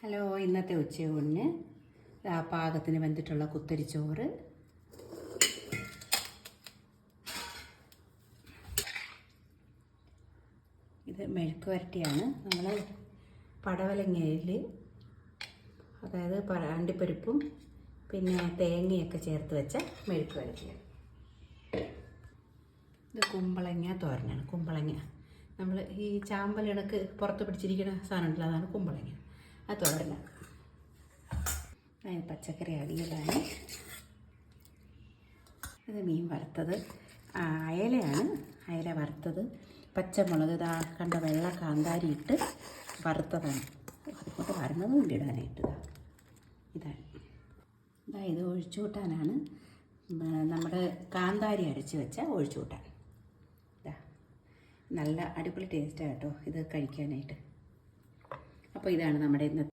Hello, ഇന്നത്തെ ഉച്ചയൂണിന് പാകത്തിന് വെന്തിട്ടുള്ള കുത്തരിച്ചോറ്, ഇത് മെഴുക്ക് വരട്ടിയാണ്. നമ്മൾ പടവലങ്ങയിൽ, അതായത് അണ്ടിപ്പരിപ്പും പിന്നെ തേങ്ങയൊക്കെ ചേർത്ത് വെച്ച മെഴുക്ക് വരട്ടിയാണ്. ഇത് കുമ്പളങ്ങ തോരനാണ്. കുമ്പളങ്ങ നമ്മൾ ഈ ചാമ്പലിണക്ക് പുറത്ത് പിടിച്ചിരിക്കുന്ന സാധനം ഉണ്ടല്ലോ, അതാണ് കുമ്പളങ്ങ. അത് തോരനാണ്. അതിന് പച്ചക്കറി അവിയലാണ്. ഇത് മീൻ വറുത്തത്, അയലയാണ്. അയല വറുത്തത്, പച്ചമുളക്, ഇതാ കണ്ട വെള്ള കാന്താരി ഇട്ട് വറുത്തതാണ്. അതുകൊണ്ട് വരണതും ഇല്ല ഇടാനായിട്ട്. ഇതാണ് ഇത് ഒഴിച്ചുകൂട്ടാനാണ്. നമ്മുടെ കാന്താരി അരച്ച് വെച്ച ഒഴിച്ചുകൂട്ടാൻ. ഇതാ നല്ല അടിപൊളി ടേസ്റ്റാണ് കേട്ടോ ഇത് കഴിക്കാനായിട്ട്. അപ്പോൾ ഇതാണ് നമ്മുടെ ഇന്നത്തെ